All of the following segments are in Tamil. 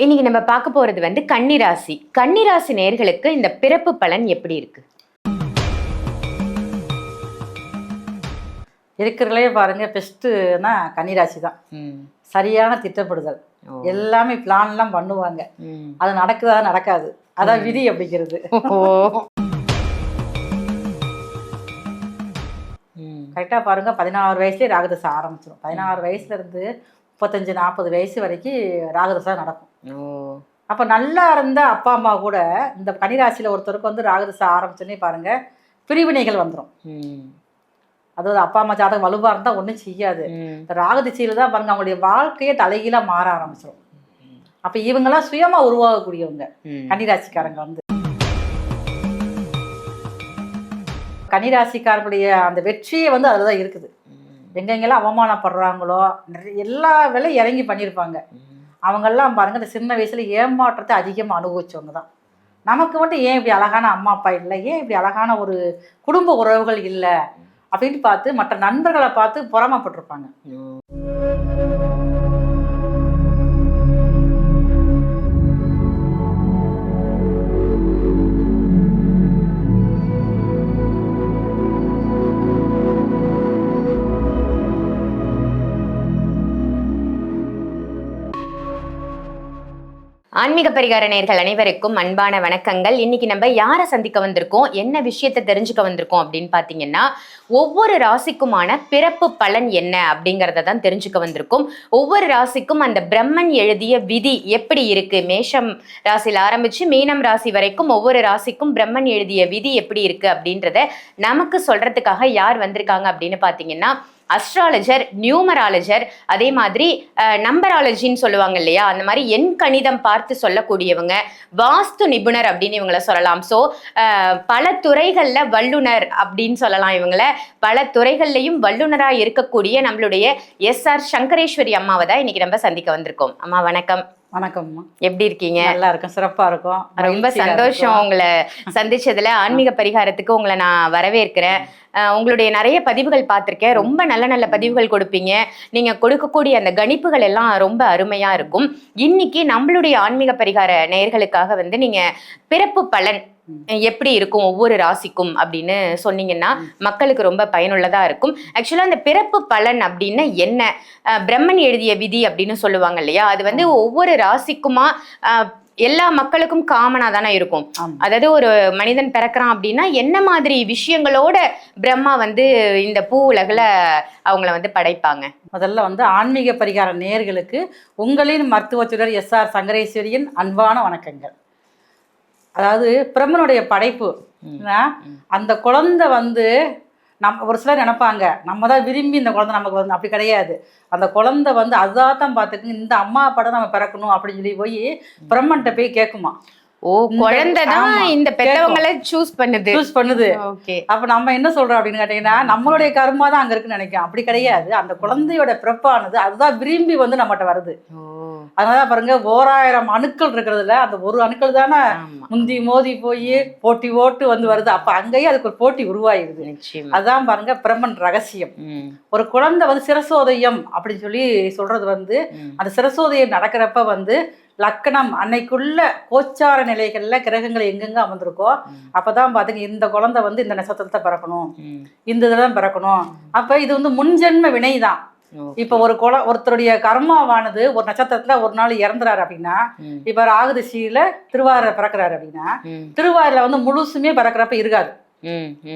இன்னைக்கு நம்ம பார்க்க போறது வந்து கன்னிராசி. கன்னிராசி நேயர்களுக்கு இந்த பிறப்பு பலன் எப்படி இருக்கு? இருக்கிறதுலே பாருங்க, பெஸ்ட்டுனா கன்னிராசி தான். சரியான திட்டமிடுதல், எல்லாமே பிளான்லாம் பண்ணுவாங்க. அது நடக்குதா நடக்காது, அதான் விதி அப்படிங்கிறது. கரெக்டாக பாருங்க, 16 வயசுலேயே ராகதசை ஆரம்பிச்சிடும். 16 வயசுல இருந்து 35-40 வயசு வரைக்கும் ராகதசை நடக்கும். அப்போ நல்லா இருந்த அப்பா அம்மா கூட இந்த கன்னிராசியில் ஒருத்தருக்கு வந்து ராகதசை ஆரம்பிச்சோன்னே பாருங்க பிரிவினைகள் வந்துடும். அதாவது அப்பா அம்மா ஜாதகம் வலுவாக இருந்தால் ஒன்றும் செய்யாது. இந்த ராகதிசையில் தான் பாருங்க அவங்களுடைய வாழ்க்கையே தலைகீழாக மாற ஆரம்பிச்சிடும். அப்போ இவங்கெல்லாம் சுயமாக உருவாகக்கூடியவங்க கன்னிராசிக்காரங்க வந்து. கன்னிராசிக்காரங்களுடைய அந்த வெற்றியே வந்து அதில் தான் இருக்குது. எங்கெங்கெல்லாம் அவமானப்படுறாங்களோ எல்லா வேலையும் இறங்கி பண்ணியிருப்பாங்க. அவங்கெல்லாம் பாருங்கள் இந்த சின்ன வயசில் ஏமாற்றத்தை அதிகமாக அனுபவிச்சவங்க தான். நமக்கு மட்டும் ஏன் இப்படி அழகான அம்மா அப்பா இல்லை, ஏன் இப்படி அழகான ஒரு குடும்ப உறவுகள் இல்லை அப்படின்னு பார்த்து மற்ற நண்பர்களை பார்த்து பொறாமப்பட்டிருப்பாங்க. ஆன்மீக பரிகார நேயர்கள் அனைவருக்கும் அன்பான வணக்கங்கள். இன்னைக்கு நம்ம யாரை சந்திக்க வந்திருக்கோம், என்ன விஷயத்தை தெரிஞ்சுக்க வந்திருக்கோம் அப்படின்னு பார்த்தீங்கன்னா, ஒவ்வொரு ராசிக்குமான பிறப்பு பலன் என்ன அப்படிங்கிறத தான் தெரிஞ்சுக்க வந்திருக்கோம். ஒவ்வொரு ராசிக்கும் அந்த பிரம்மன் எழுதிய விதி எப்படி இருக்கு, மேஷம் ராசியில் ஆரம்பிச்சு மீனம் ராசி வரைக்கும் ஒவ்வொரு ராசிக்கும் பிரம்மன் எழுதிய விதி எப்படி இருக்கு அப்படின்றத நமக்கு சொல்றதுக்காக யார் வந்திருக்காங்க அப்படின்னு பார்த்தீங்கன்னா, அஸ்ட்ராலஜர், நியூமராலஜர், அதே மாதிரி நம்பராலஜின்னு சொல்லுவாங்க இல்லையா, அந்த மாதிரி எண் கணிதம் பார்த்து சொல்லக்கூடியவங்க, வாஸ்து நிபுணர் அப்படின்னு இவங்கள சொல்லலாம். ஸோ பல துறைகளில் வல்லுனர் அப்படின்னு சொல்லலாம். இவங்கள பல துறைகள்லையும் வல்லுனராக இருக்கக்கூடிய நம்மளுடைய எஸ்ஆர் சங்கரேஸ்வரி அம்மாவை தான் இன்னைக்கு நம்ம சந்திக்க வந்திருக்கோம். அம்மா வணக்கம். வணக்கம்மா, எப்படி இருக்கீங்க? நல்லா இருக்கும், சிறப்பா இருக்கும். ரொம்ப சந்தோஷம் உங்களை சந்திச்சதுல. ஆன்மீக பரிகாரத்துக்கு உங்களை நான் வரவேற்கிறேன். உங்களுடைய நிறைய பதிவுகள் பார்த்துருக்கேன். ரொம்ப நல்ல நல்ல பதிவுகள் கொடுப்பீங்க. நீங்க கொடுக்கக்கூடிய அந்த கணிப்புகள் எல்லாம் ரொம்ப அருமையா இருக்கும். இன்னைக்கு நம்மளுடைய ஆன்மீக பரிகார நேயர்களுக்காக வந்து நீங்க பிறப்பு பலன் எப்படி இருக்கும் ஒவ்வொரு ராசிக்கும் அப்படின்னு சொன்னீங்கன்னா மக்களுக்கு ரொம்ப பயனுள்ளதா இருக்கும். ஆக்சுவலா அந்த பிறப்பு பலன் அப்படின்னு என்ன, பிரம்மன் எழுதிய விதி அப்படின்னு சொல்லுவாங்க இல்லையா, அது வந்து ஒவ்வொரு ராசிக்குமா எல்லா மக்களுக்கும் காமனா தானே இருக்கும். அதாவது ஒரு மனிதன் பிறக்கிறான் அப்படின்னா என்ன மாதிரி விஷயங்களோட பிரம்மா வந்து இந்த பூ உலகில் அவங்கள வந்து படைப்பாங்க? முதல்ல வந்து ஆன்மீக பரிகார நேயர்களுக்கு உங்களின் மருத்துவச்சுடர் எஸ்ஆர் சங்கரேஸ்வரியின் அன்பான வணக்கங்கள். அதாவது பிரம்மனுடைய படைப்பு, அந்த குழந்தை வந்து ஒரு சிலர் நினைப்பாங்க நம்ம தான் விரும்பி இந்த குழந்தை நமக்கு வந்து, அப்படி கிடையாது. அந்த குழந்தை வந்து அதான் பார்த்துக்கு இந்த அம்மா படம் நம்ம பிறக்கணும் அப்படின்னு சொல்லி போய் பிரம்மன்ட்ட போய் கேட்குமா. ஓ, குழந்தைதான் இந்த பெத்தவங்களை சூஸ் பண்ணுது. அப்ப நம்ம என்ன சொல்றோம் அப்படின்னு கேட்டீங்கன்னா, நம்மளுடைய கர்மா தான் அங்க இருக்குன்னு நினைக்கிறோம். அப்படி கிடையாது. அந்த குழந்தையோட பிறப்பானது அதுதான் விரும்பி வந்து நம்மகிட்ட வருது. அதனால பாருங்க, 1000 அணுக்கள் இருக்கிறதுல அந்த ஒரு அணுக்கள் தானே முந்தி மோதி போய் போட்டி ஓட்டு வந்து வருது. அப்ப அங்கேயே அதுக்கு ஒரு போட்டி உருவாயிருது. அதுதான் பாருங்க பிரம்மன் ரகசியம். ஒரு குழந்தை வந்து சிரசோதயம் அப்படின்னு சொல்லி சொல்றது வந்து, அந்த சிரசோதயம் நடக்கிறப்ப வந்து லக்கணம் அன்னைக்குள்ள கோச்சார நிலைகள்ல கிரகங்கள் எங்கெங்க அமர்ந்திருக்கோ அப்பதான் பாத்தீங்க இந்த குழந்தை வந்து இந்த நட்சத்திரத்தை பிறக்கணும், இந்த இதெல்லாம் பிறக்கணும். அப்ப இது வந்து முன்ஜென்ம வினைதான். இப்ப ஒருத்தருடைய கர்மாவானது ஒரு நட்சத்திரத்துல ஒரு நாள் இறந்துறாரு அப்படின்னா, இப்ப ராகுதிசையில திருவாரூர் பிறக்கிறாரு அப்படின்னா, திருவாரூர்ல வந்து முழுசுமே பிறக்கிறப்ப இருக்காது.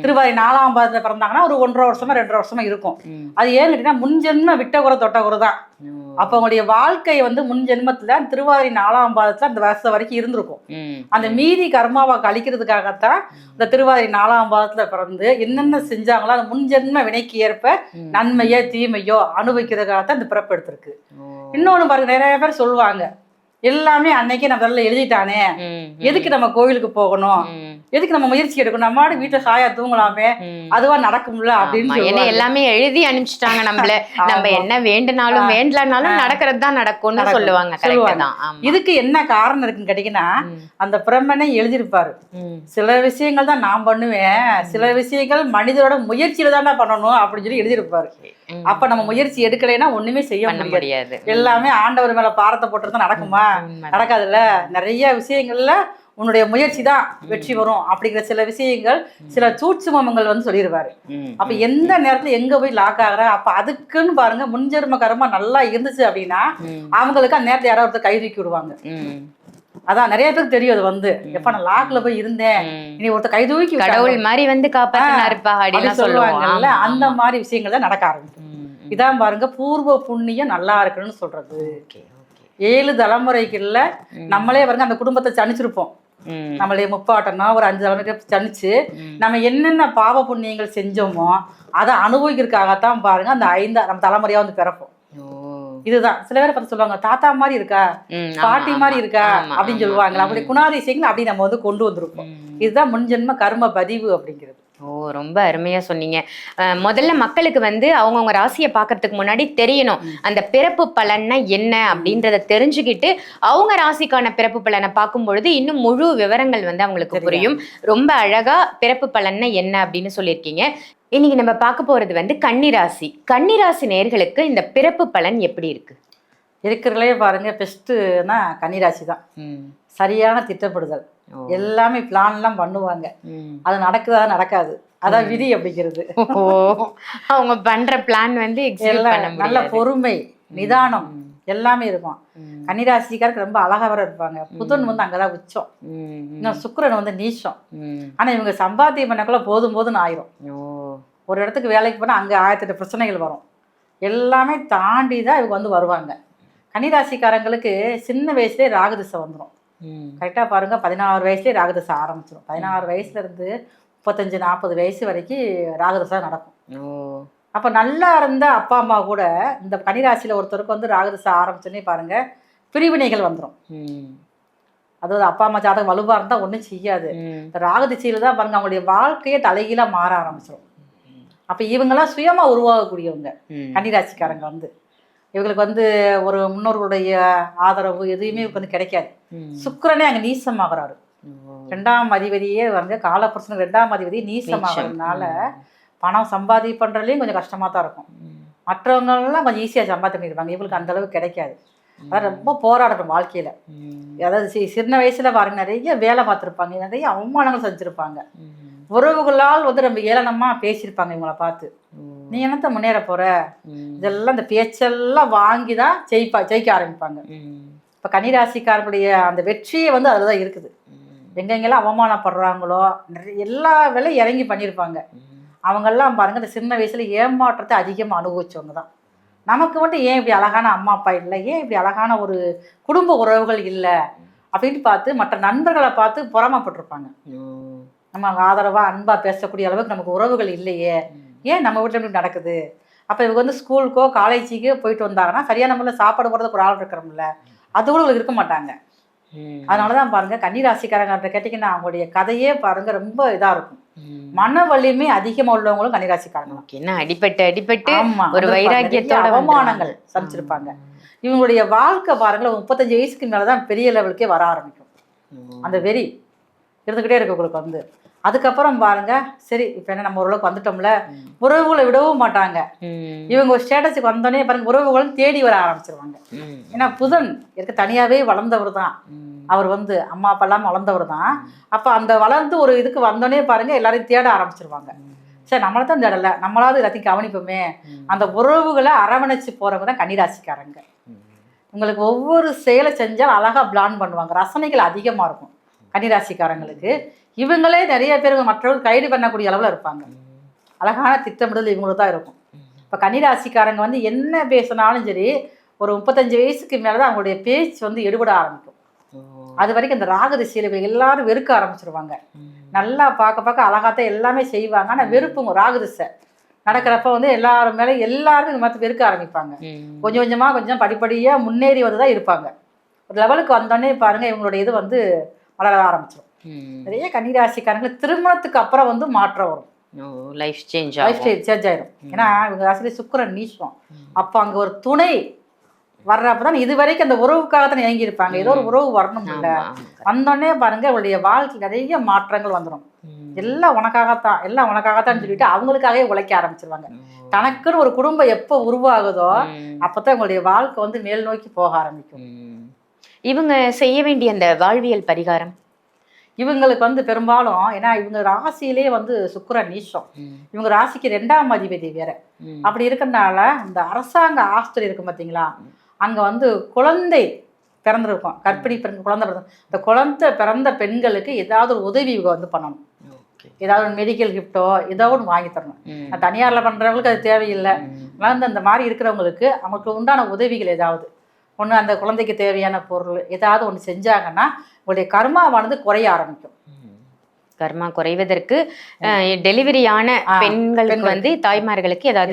திருவாரி 4ஆம் பாதத்துல பிறந்தாங்கன்னா ஒரு 1.5 வருஷமா 2.5 வருஷமா இருக்கும். அது ஏன்னு கேட்டீங்கன்னா முன்ஜென்ம விட்ட குறை தொட்ட குறை தான். அப்ப அவங்களுடைய வாழ்க்கை வந்து முன்ஜென்மத்துல திருவாரி 4ஆம் பாதத்துல அந்த வருஷம் வரைக்கும் இருந்திருக்கும். அந்த மீதி கர்மாவை கழிக்கிறதுக்காகத்தான் இந்த திருவாரி 4ஆம் பாதத்துல பிறந்து என்னென்ன செஞ்சாங்களோ அந்த முன்ஜென்ம வினைக்கு ஏற்ப நன்மையோ தீமையோ அனுபவிக்கிறதுக்காகத்தான் இந்த பிறப்பு எடுத்திருக்கு. இன்னொன்னு பாருங்க, நிறைய பேர் சொல்லுவாங்க எல்லாமே அன்னைக்கு நம்ம எழுதிட்டானே, எதுக்கு நம்ம கோவிலுக்கு போகணும், எதுக்கு நம்ம முயற்சி எடுக்கணும், நம்ம வீட்டுல சாயா தூங்கலாமே, அதுவா நடக்கும்ல அப்படின்னு ஏன்னா எல்லாமே எழுதி அனுப்பிச்சிட்டாங்க நம்மள. நம்ம என்ன வேண்டுனாலும் வேண்டலனாலும் நடக்கிறது தான் நடக்கும்னு சொல்லுவாங்க. கரெக்ட் தான். இதுக்கு என்ன காரணம் இருக்குன்னு கேட்டீங்கன்னா, அந்த பிரம்மனே எழுதியிருப்பாரு. சில விஷயங்கள் தான் நான் பண்ணுவேன், சில விஷயங்கள் மனிதரோட முயற்சியில தான் பண்ணணும் அப்படின்னு சொல்லி எழுதியிருப்பாரு. அப்ப நம்ம முயற்சி எடுக்கலைன்னா ஒண்ணுமே செய்ய முடியாது. எல்லாமே ஆண்டவர் மேல பாரத்தை போட்டுருந்தா நடக்குமா? நடக்காதுல்ல. நிறைய விஷயங்கள்ல உன்னுடைய முயற்சி தான் வெற்றி வரும் அப்படிங்கிற சில விஷயங்கள், சில சூட்சுமங்கள் வந்து சொல்லிடுவாரு. அப்ப எந்த நேரத்துல எங்க போய் லாக் ஆகுற, அப்ப அதுக்குன்னு பாருங்க முன்ஜென்ம கர்மா நல்லா இருந்துச்சு அப்படின்னா அவங்களுக்கு அந்த நேரத்தை யாராவது ஒருத்தர் கை தூக்கி விடுவாங்க. அதான் நிறைய பேருக்கு தெரியும். அது வந்து எப்ப நான் லாக்ல போய் இருந்தேன், இனி ஒருத்தர் கை தூக்கி கடவுள் மாதிரி வந்து காப்பாத்தினாருப்பா அப்படின்னு சொல்லுவாங்கல்ல. அந்த மாதிரி விஷயங்கள் தான் நடக்க ஆரம்பிக்கும். இதான் பாருங்க பூர்வ புண்ணியம் நல்லா இருக்குன்னு சொல்றது. 7 தலைமுறைக்குள்ள நம்மளே பாருங்க அந்த குடும்பத்தை சனிச்சிருப்போம். நம்மளே முப்பாட்டம்னா ஒரு 5 தலைமுறைக்கு சனிச்சு நம்ம என்னென்ன பாவ புண்ணியங்கள் செஞ்சோமோ அதை அனுபவிக்கிறதுக்காகத்தான் பாருங்க அந்த 5 நம்ம தலைமுறையா வந்து பிறப்போம். இதுதான் சில பேரை பார்த்து சொல்லுவாங்க, தாத்தா மாதிரி இருக்கா, பாட்டி மாதிரி இருக்கா அப்படின்னு சொல்லுவாங்க. நம்மளுடைய குணாதிசயங்கள் அப்படி நம்ம வந்து கொண்டு வந்திருப்போம். இதுதான் முன்ஜென்ம கர்ம பதிவு அப்படிங்கிறது. ரொம்ப அருமையா சொன்னீங்க. முதல்ல மக்களுக்கு வந்து அவங்கவுங்க ராசியை பார்க்கறதுக்கு முன்னாடி தெரியணும் அந்த பிறப்பு பலன்னா என்ன அப்படின்றத தெரிஞ்சுக்கிட்டு அவங்க ராசிக்கான பிறப்பு பலனை பார்க்கும் பொழுது இன்னும் முழு விவரங்கள் வந்து அவங்களுக்கு புரியும். ரொம்ப அழகா பிறப்பு பலன்னா என்ன அப்படின்னு சொல்லியிருக்கீங்க. இன்னைக்கு நம்ம பார்க்க போறது வந்து கன்னிராசி. கன்னிராசி நேயர்களுக்கு இந்த பிறப்பு பலன் எப்படி இருக்கு? இருக்கிறதுலே பாருங்க பெஸ்ட்னா கன்னிராசி தான். சரியான திட்டமிடுதல், எல்லாமே பிளான் எல்லாம் பண்ணுவாங்க. அது நடக்குதா நடக்காது, அதான் விதி அப்படிங்கிறது. அவங்க பண்ற பிளான் வந்து நல்ல பொறுமை நிதானம் எல்லாமே இருக்கும். கன்னிராசிக்காரருக்கு ரொம்ப அழகா வர இருப்பாங்க. புதன் வந்து அங்கதான் உச்சம், இன்னும் சுக்கிரன் வந்து நீச்சம். ஆனா இவங்க சம்பாத்தியம் பண்ணக்குள்ள போதும் போதுன்னு ஆயிரும். ஒரு இடத்துக்கு வேலைக்கு போனா அங்க 1008 பிரச்சனைகள் வரும். எல்லாமே தாண்டி தான் இவங்க வந்து வருவாங்க. கன்னிராசிக்காரங்களுக்கு சின்ன வயசுலேயே ராகுதிசை வந்துடும். கரெக்டாக பாருங்கள், 16 வயசுலேயே ராகுதசை ஆரம்பிச்சிடும். 16 வயசுலேருந்து 35-40 வயசு வரைக்கும் ராகுதசை நடக்கும். அப்போ நல்லா இருந்த அப்பா அம்மா கூட இந்த கன்னிராசியில் ஒருத்தருக்கு வந்து ராகுதசை ஆரம்பிச்சோன்னே பாருங்கள் பிரிவினைகள் வந்துடும். அதாவது அப்பா அம்மா ஜாதகம் வலுவாக இருந்தால் ஒன்றும் செய்யாது. இந்த ராகுதிசையில் தான் பாருங்கள் அவங்களுடைய வாழ்க்கையே தலைகீழாக மாற ஆரம்பிச்சிடும். அப்போ இவங்கெல்லாம் சுயமாக உருவாகக்கூடியவங்க கன்னிராசிக்காரங்க வந்து. இவங்களுக்கு வந்து ஒரு முன்னோர்களுடைய ஆதரவு எதுவுமே வந்து கிடைக்காது. சுக்கிரனே அங்கே நீசமாகறாரு. 2ஆம் அதிபதியே வந்து காலபுருஷனுக்கு 2ஆம் அதிபதி நீசமாகறதுனால பணம் சம்பாதி பண்றதுலேயும் கொஞ்சம் கஷ்டமா தான் இருக்கும். மற்றவங்கெல்லாம் கொஞ்சம் ஈஸியாக சம்பாதி பண்ணிடுவாங்க. இவங்களுக்கு அந்த அளவுக்கு கிடைக்காது. அதாவது ரொம்ப போராடணும் வாழ்க்கையில. அதாவது சின்ன வயசுல பாருங்க நிறைய வேலை பார்த்துருப்பாங்க, நிறைய அவமானங்கள் செஞ்சிருப்பாங்க. உறவுகளால் வந்து ரொம்ப ஏளனமா பேசியிருப்பாங்க இவங்களை பார்த்து. நீ என்னத்த முன்னேற போற, இதெல்லாம் இந்த பேச்செல்லாம் வாங்கி தான் ஜெயிக்க ஆரம்பிப்பாங்க. இப்போ கன்னிராசிக்காரர்களுடைய அந்த வெற்றியே வந்து அதில் தான் இருக்குது. எங்கெங்கெல்லாம் அவமானப்படுறாங்களோ நிறைய எல்லா வேலையும் இறங்கி பண்ணியிருப்பாங்க. அவங்கெல்லாம் பாருங்க இந்த சின்ன வயசுல ஏமாற்றத்தை அதிகமாக அனுபவிச்சவங்க தான். நமக்கு மட்டும் ஏன் இப்படி அழகான அம்மா அப்பா இல்லை, ஏன் இப்படி அழகான ஒரு குடும்ப உறவுகள் இல்லை அப்படின்னு பார்த்து மற்ற நண்பர்களை பார்த்து பொறாமப்பட்டிருப்பாங்க. நம்ம ஆதரவாக அன்பாக பேசக்கூடிய அளவுக்கு நமக்கு உறவுகள் இல்லையே, ஏன் நம்ம வீட்டில் இப்படி நடக்குது. அப்போ இவங்க வந்து ஸ்கூலுக்கோ காலேஜுக்கோ போயிட்டு வந்தாங்கன்னா சரியான முறையில் சாப்பாடு போடுறதுக்கு ஒரு ஆள் இருக்கிறோம்ல, அது கூட உங்களுக்கு இருக்க மாட்டாங்க. அதனால தான் பாருங்க கன்னிராசிக்காரங்க கேட்டிங்கன்னா அவங்களுடைய கதையே பாருங்க ரொம்ப இதாக இருக்கும். மன வலிமை அதிகமாக உள்ளவங்களும் கன்னிராசிக்காரங்க. அடிப்பட்டு ஒரு வைராக்கியத்தோட அவமானங்கள் சந்திச்சிருப்பாங்க. இவங்களுடைய வாழ்க்கை பாருங்களேன் 35 வயசுக்கு மேலதான் பெரிய லெவலுக்கே வர ஆரம்பிக்கும். அந்த வெறி இருந்துகிட்டே இருக்கு உங்களுக்கு வந்து. அதுக்கப்புறம் பாருங்க சரி இப்ப என்ன நம்ம ஓரளவுக்கு வந்துட்டோம்ல, உறவுகளை விடவும் மாட்டாங்க. இவங்க ஒரு ஸ்டேட்டஸுக்கு வந்தோடனே பாருங்க உறவுகளும் தேடி வர ஆரம்பிச்சிருவாங்க. ஏன்னா புதன் இருக்க தனியாவே வளர்ந்தவர் தான் அவர், வந்து அம்மா அப்பா எல்லாம் வளர்ந்தவர் தான். அப்ப அந்த வளர்ந்து ஒரு இதுக்கு வந்தோடனே பாருங்க எல்லாரையும் தேட ஆரம்பிச்சிருவாங்க. சரி நம்மளை தான் தேடல, நம்மளாவது எல்லாத்தையும் கவனிப்போமே. அந்த உறவுகளை அரவணைச்சு போறவங்க தான் கன்னிராசிக்காரங்க. உங்களுக்கு ஒவ்வொரு செயலை செஞ்சால் அழகா பிளான் பண்ணுவாங்க. ரசனைகள் அதிகமா இருக்கும் கன்னிராசிக்காரங்களுக்கு. இவங்களே நிறைய பேர் மற்றவர்கள் கைது பண்ணக்கூடிய அளவில் இருப்பாங்க. அழகான திட்டமிடல் இவங்களுக்கு தான் இருக்கும். இப்போ கன்னிராசிக்காரங்க வந்து என்ன பேசினாலும் சரி ஒரு 35 வயசுக்கு மேலே தான் அவங்களுடைய பேச்சு வந்து எடுபட ஆரம்பிக்கும். அது வரைக்கும் இந்த ராகுதிசையில் எல்லாரும் வெறுக்க ஆரம்பிச்சிருவாங்க. நல்லா பார்க்க அழகாத்தான் எல்லாமே செய்வாங்க. ஆனால் வெறுப்புங்க ராகுதிசை நடக்கிறப்ப வந்து எல்லாரும் மேலே எல்லாரும் இந்த மாதிரி வெறுக்க ஆரம்பிப்பாங்க. கொஞ்சம் படிப்படியாக முன்னேறி வந்து தான் இருப்பாங்க. ஒரு லெவலுக்கு வந்தோடனே பாருங்கள் இவங்களுடைய இது வந்து வளர ஆரம்பிச்சிடும். நிறைய கன்னிராசிக்காரங்களுக்கு திருமணத்துக்கு அப்புறம் வந்து மாற்றம் வரும். லைஃப் சேஞ்ச் ஆயிரும். ஏன்னா இவங்க ராசியில சுக்கிரன் நீச்சம். அப்போ அங்க ஒரு துணை வர்றப்பதான் இது வரைக்கும் அந்த உறவுக்காகத்தான் இயங்கி இருப்பாங்க. ஏதோ ஒரு உறவு வரணும் இல்ல, வந்தோடனே பாருங்க அவளுடைய வாழ்க்கை நிறைய மாற்றங்கள் வந்துடும். எல்லாம் உனக்காகத்தான் சொல்லிட்டு அவங்களுக்காகவே உழைக்க ஆரம்பிச்சிருவாங்க. தனக்குன்னு ஒரு குடும்பம் எப்போ உருவாகுதோ அப்பதான் உங்களுடைய வாழ்க்கை வந்து மேல் நோக்கி போக ஆரம்பிக்கும். இவங்க செய்ய வேண்டிய அந்த வாழ்வியல் பரிகாரம் இவங்களுக்கு வந்து பெரும்பாலும், ஏன்னா இவங்க ராசியிலே வந்து சுக்கிரன் நீச்சம், இவங்க ராசிக்கு 2ஆம் அதிபதி வேற. அப்படி இருக்கிறதுனால இந்த அரசாங்க ஆஸ்திரி இருக்கு பார்த்தீங்களா, அங்க வந்து குழந்தை பிறந்திருக்கும், கர்ப்பிணி குழந்தை பிறந்த, இந்த குழந்தை பிறந்த பெண்களுக்கு ஏதாவது ஒரு உதவி இவங்க வந்து பண்ணணும். ஏதாவது ஒரு மெடிக்கல் கிஃப்டோ ஏதோ ஒன்று வாங்கி தரணும். தனியார்ல பண்றவங்களுக்கு அது தேவையில்லை. அதனால இந்த மாதிரி இருக்கிறவங்களுக்கு அவங்களுக்கு உண்டான உதவிகள் ஏதாவது ஒன்று, அந்த குழந்தைக்கு தேவையான பொருள் ஏதாவது ஒன்று செஞ்சாங்கன்னா உங்களுடைய கர்மாவானது குறைய ஆரம்பிக்கும். கர்மா குறைவதற்கு டெலிவரியான பெண்களுக்கு வந்து தாய்மார்களுக்கு ஏதாவது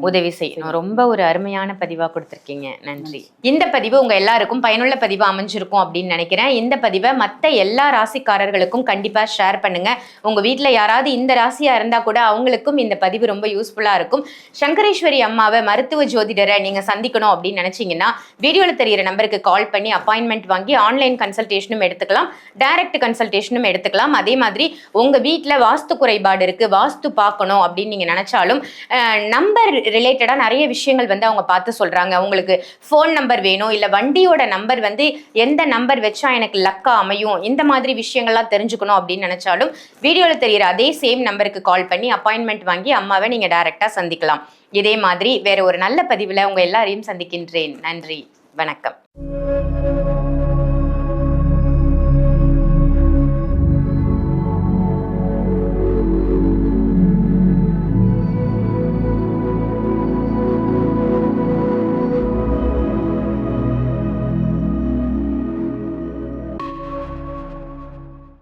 உதவி செய்யணும். ரொம்ப ஒரு அருமையான பதிவா கொடுத்துருக்கீங்க, நன்றி. இந்த பதிவு உங்க எல்லாருக்கும் பயனுள்ள பதிவா அமைஞ்சிருக்கும் அப்படின்னு நினைக்கிறேன். இந்த பதிவை மற்ற எல்லா ராசிக்காரர்களுக்கும் கண்டிப்பா ஷேர் பண்ணுங்க. உங்க வீட்டுல யாராவது இந்த ராசியா இருந்தா கூட அவங்களுக்கும் இந்த பதிவு ரொம்ப யூஸ்ஃபுல்லா இருக்கும். சங்கரேஸ்வரி அம்மாவை, மருத்துவ ஜோதிடரை நீங்க சந்திக்கணும் அப்படின்னு நினைச்சீங்கன்னா வீடியோல தெரியிற நம்பருக்கு கால் பண்ணி அப்பாயின்மெண்ட் வாங்கி ஆன்லைன் கன்சல்டேஷனும் எடுத்துக்கலாம், டைரக்ட் கன்சல்டேஷனும் எடுத்துக்கலாம். அதே மாதிரி உங்க வீட்டுல வாஸ்து குறைபாடு இருக்கு, வாஸ்து பார்க்கணும் அப்படின்னு நீங்க நினைச்சாலும் நம்பர் ரிலேட்டடா நிறைய விஷயங்கள் வந்து அவங்க பார்த்து சொல்றாங்க. உங்களுக்கு ஃபோன் நம்பர் வேணும், இல்ல வண்டியோட நம்பர் வந்து எந்த நம்பர் வச்சா எனக்கு லக்கா அமையும், இந்த மாதிரி விஷயங்கள்லாம் தெரிஞ்சுக்கணும் அப்படின்னு நினைச்சாலும் வீடியோல தெரியுற அதே சேம் நம்பருக்கு கால் பண்ணி அப்பாயின்மெண்ட் வாங்கி அம்மாவை நீங்க டைரக்டா சந்திக்கலாம். இதே மாதிரி வேற ஒரு நல்ல பதிவுல உங்க எல்லாரையும் சந்திக்கின்றேன். நன்றி, வணக்கம்.